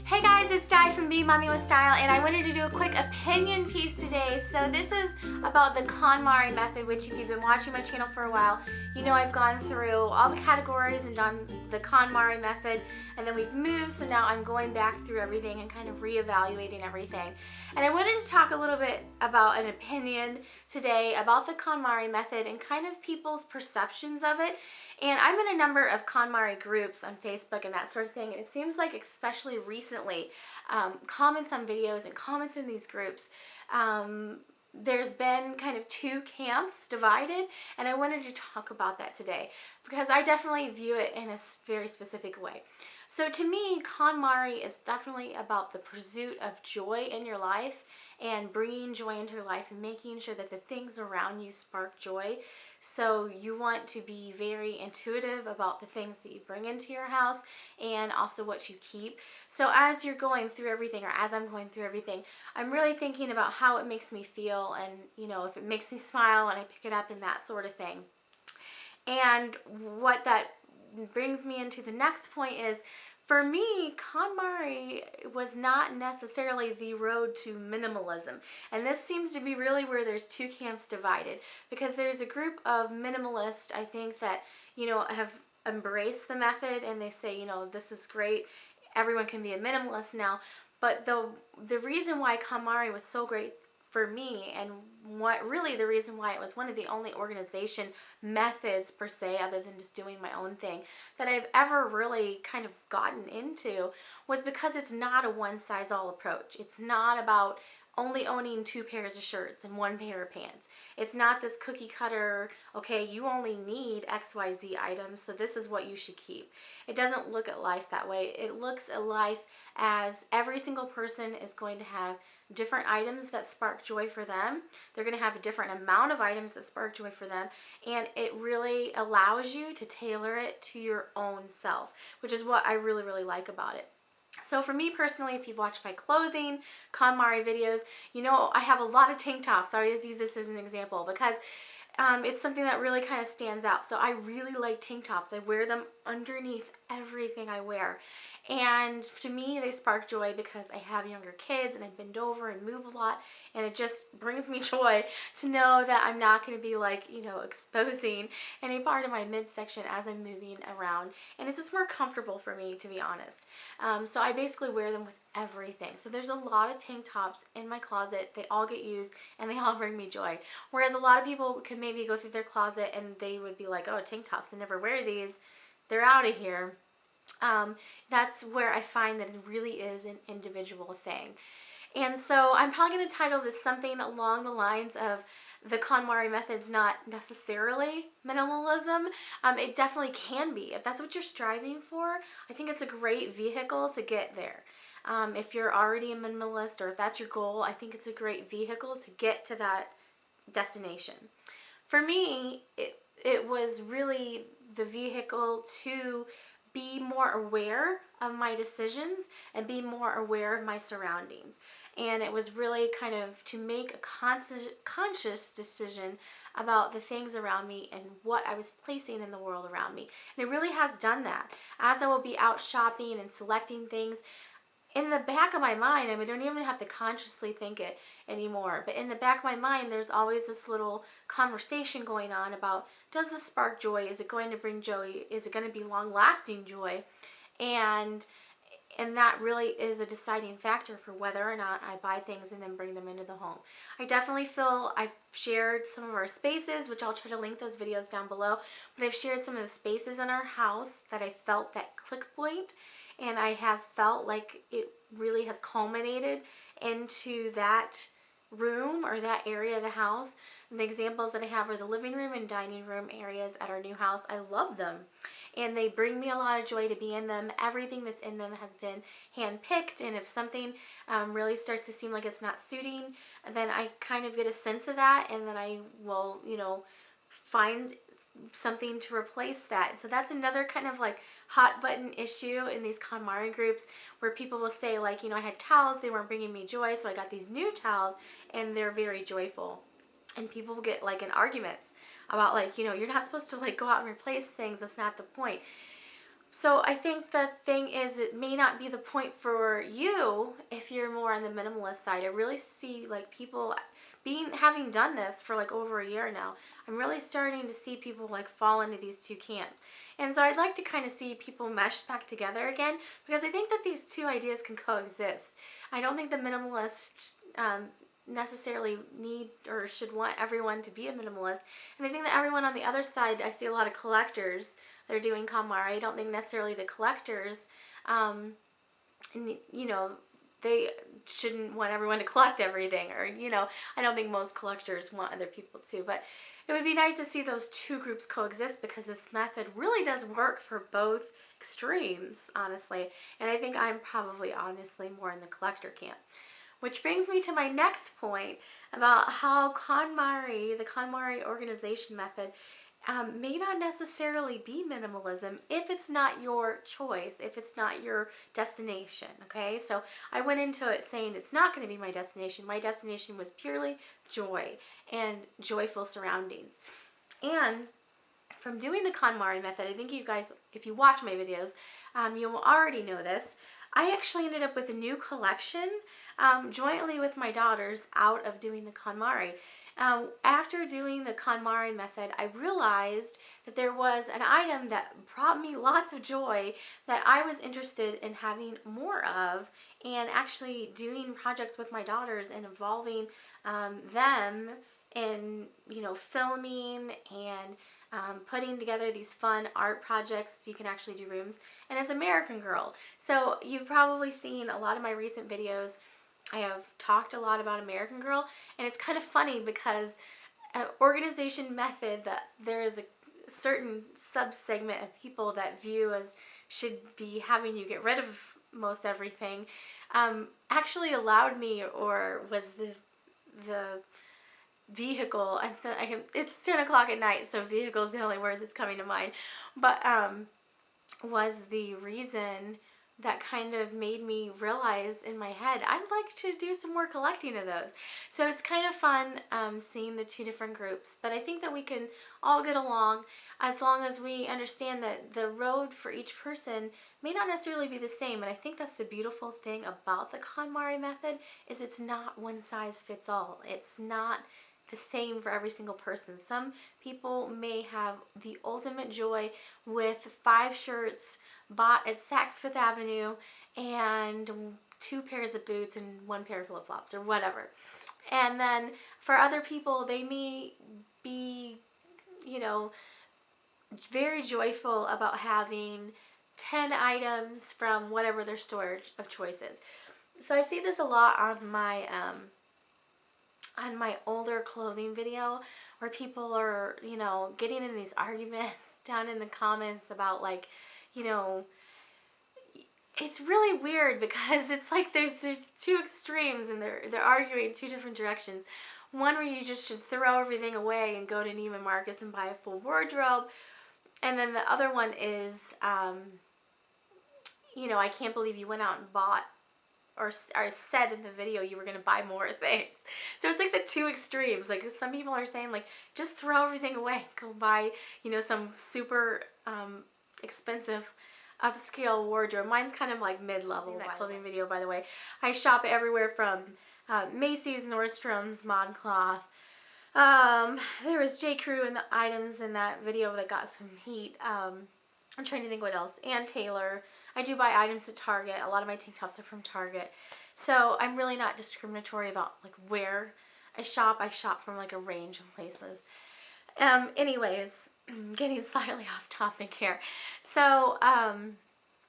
Hey guys, it's Di from BeingMommywithStyle, and I wanted to do a quick opinion piece today. So this is about the KonMari method, which if you've been watching my channel for a while, you know I've gone through all the categories and done the KonMari method, and then we've moved, so now I'm going back through everything and kind of reevaluating everything. And I wanted to talk a little bit about an opinion today about the KonMari method and kind of people's perceptions of it. And I'm in a number of KonMari groups on Facebook and that sort of thing, and it seems like especially recently, comments on videos and comments in these groups, there's been kind of two camps divided, and I wanted to talk about that today because I definitely view it in a very specific way. So to me, KonMari is definitely about the pursuit of joy in your life and bringing joy into your life and making sure that the things around you spark joy. So you want to be very intuitive about the things that you bring into your house and also what you keep. So as you're going through everything, or as I'm going through everything, I'm really thinking about how it makes me feel and, you know, if it makes me smile and I pick it up and that sort of thing. And what that brings me into the next point is, for me, KonMari was not necessarily the road to minimalism. And this seems to be really where there's two camps divided, because there's a group of minimalists, I think, that, you know, have embraced the method and they say, you know, this is great, everyone can be a minimalist now. But the reason why KonMari was so great for me, and what really the reason why it was one of the only organization methods per se, other than just doing my own thing, that I've ever really kind of gotten into, was because it's not a one-size-all approach. It's not about only owning 2 pairs of shirts and 1 pair of pants. It's not this cookie cutter, okay, you only need XYZ items, so this is what you should keep. It doesn't look at life that way. It looks at life as every single person is going to have different items that spark joy for them. They're going to have a different amount of items that spark joy for them, and it really allows you to tailor it to your own self, which is what I really, really like about it. So for me personally, if you've watched my clothing, KonMari videos, you know I have a lot of tank tops. I always use this as an example because it's something that really kind of stands out. So I really like tank tops. I wear them underneath everything I wear. And to me, they spark joy because I have younger kids and I bend over and move a lot. And it just brings me joy to know that I'm not going to be, like, you know, exposing any part of my midsection as I'm moving around. And it's just more comfortable for me, to be honest. So I basically wear them with everything. So there's a lot of tank tops in my closet. They all get used and they all bring me joy. Whereas a lot of people could maybe go through their closet and they would be like, oh, tank tops, I never wear these. They're out of here. That's where I find that it really is an individual thing. And so I'm probably going to title this something along the lines of the KonMari method's not necessarily minimalism. It definitely can be. If that's what you're striving for, I think it's a great vehicle to get there. If you're already a minimalist, or if that's your goal, I think it's a great vehicle to get to that destination. For me, it was really the vehicle to be more aware of my decisions and be more aware of my surroundings. And it was really kind of to make a conscious decision about the things around me and what I was placing in the world around me. And it really has done that. As I will be out shopping and selecting things, in the back of my mind, I mean, I don't even have to consciously think it anymore, but in the back of my mind, there's always this little conversation going on about, does this spark joy? Is it going to bring joy? Is it going to be long-lasting joy? And that really is a deciding factor for whether or not I buy things and then bring them into the home. I definitely feel I've shared some of our spaces, which I'll try to link those videos down below, but I've shared some of the spaces in our house that I felt that click point, and I have felt like it really has culminated into that room or that area of the house. And the examples that I have are the living room and dining room areas at our new house. I love them, and they bring me a lot of joy to be in them. Everything that's in them has been hand-picked, and if something really starts to seem like it's not suiting, then I kind of get a sense of that, and then I will, you know, find something to replace that. So that's another kind of like hot button issue in these KonMari groups, where people will say, like, you know, I had towels, they weren't bringing me joy, so I got these new towels and they're very joyful. And people will get like in arguments about, like, you know, you're not supposed to like go out and replace things, that's not the point. So I think the thing is, it may not be the point for you if you're more on the minimalist side. I really see like people having done this for like over a year now, I'm really starting to see people like fall into these two camps. And so I'd like to kind of see people mesh back together again, because I think that these two ideas can coexist. I don't think the minimalist necessarily need or should want everyone to be a minimalist. And I think that everyone on the other side, I see a lot of collectors that are doing KonMari. I don't think necessarily the collectors, you know, they shouldn't want everyone to collect everything, or, you know, I don't think most collectors want other people to, but it would be nice to see those two groups coexist, because this method really does work for both extremes, honestly. And I think I'm probably honestly more in the collector camp. Which brings me to my next point about how KonMari, the KonMari organization method, may not necessarily be minimalism if it's not your choice, if it's not your destination, okay? So I went into it saying it's not going to be my destination. My destination was purely joy and joyful surroundings. And from doing the KonMari method, I think you guys, if you watch my videos, you will already know this. I actually ended up with a new collection jointly with my daughters out of doing the KonMari. After doing the KonMari method, I realized that there was an item that brought me lots of joy that I was interested in having more of, and actually doing projects with my daughters and involving them in, you know, filming and putting together these fun art projects. You can actually do rooms, and it's American Girl. So you've probably seen a lot of my recent videos. I have talked a lot about American Girl, and it's kind of funny because organization method, that there is a certain subsegment of people that view as should be having you get rid of most everything, actually allowed me, or was the vehicle, it's 10 o'clock at night, so vehicle is the only word that's coming to mind, but was the reason that kind of made me realize in my head I'd like to do some more collecting of those. So it's kind of fun seeing the two different groups, but I think that we can all get along as long as we understand that the road for each person may not necessarily be the same. And I think that's the beautiful thing about the KonMari method, is it's not one size fits all. It's not the same for every single person. Some people may have the ultimate joy with 5 shirts bought at Saks Fifth Avenue and 2 pairs of boots and 1 pair of flip-flops or whatever. And then for other people, they may be, you know, very joyful about having 10 items from whatever their store of choice is. So I see this a lot on my older clothing video, where people are, you know, getting in these arguments down in the comments about, like, you know, it's really weird because it's like there's two extremes, and they're arguing 2 different directions. One where you just should throw everything away and go to Neiman Marcus and buy a full wardrobe, and then the other one is, you know, I can't believe you went out and bought or said in the video you were going to buy more things. So it's like the 2 extremes. Like, some people are saying, like, just throw everything away, go buy, you know, some super expensive upscale wardrobe. Mine's kind of like mid-level, that clothing video, by the way. I shop everywhere from Macy's, Nordstrom's, Mod Cloth. There was J. Crew and the items in that video that got some heat. I'm trying to think what else. And Taylor. I do buy items at Target. A lot of my tank tops are from Target. So I'm really not discriminatory about, like, where I shop. I shop from, like, a range of places. Anyways, getting slightly off topic here. So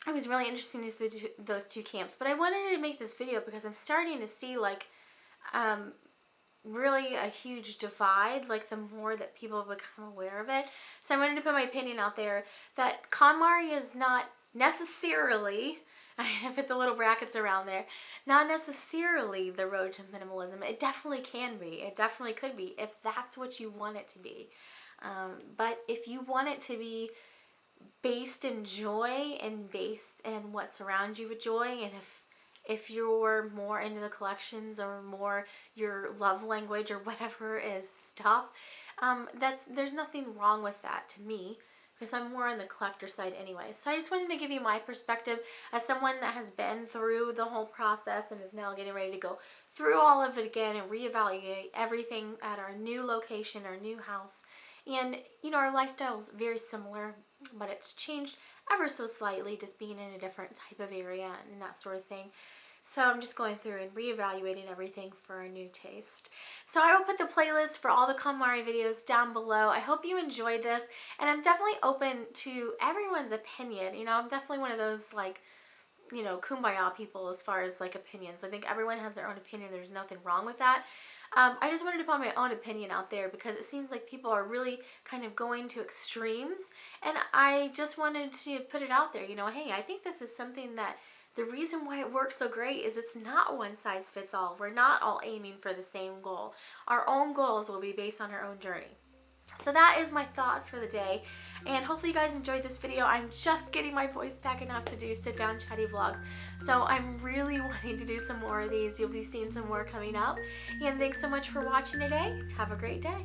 it was really interesting to see those 2 camps. But I wanted to make this video because I'm starting to see, like, really a huge divide, like, the more that people become aware of it. So I wanted to put my opinion out there that KonMari is not necessarily, I put the little brackets around there, not necessarily the road to minimalism. It definitely can be. It definitely could be if that's what you want it to be. But if you want it to be based in joy and based in what surrounds you with joy, and if you're more into the collections or more your love language or whatever is stuff, there's nothing wrong with that to me, because I'm more on the collector side anyway. So I just wanted to give you my perspective as someone that has been through the whole process and is now getting ready to go through all of it again and reevaluate everything at our new location, our new house. And, you know, our lifestyle is very similar, but it's changed ever so slightly, just being in a different type of area and that sort of thing. So I'm just going through and reevaluating everything for a new taste. So I will put the playlist for all the KonMari videos down below. I hope you enjoyed this, and I'm definitely open to everyone's opinion. You know, I'm definitely one of those, like, you know, kumbaya people as far as like opinions. I think everyone has their own opinion. There's nothing wrong with that. I just wanted to put my own opinion out there because it seems like people are really kind of going to extremes, and I just wanted to put it out there. You know, hey, I think this is something that the reason why it works so great is it's not one size fits all. We're not all aiming for the same goal. Our own goals will be based on our own journey. So that is my thought for the day, and hopefully you guys enjoyed this video. I'm just getting my voice back enough to do sit down chatty vlogs, so I'm really wanting to do some more of these. You'll be seeing some more coming up, and thanks so much for watching today. Have a great day.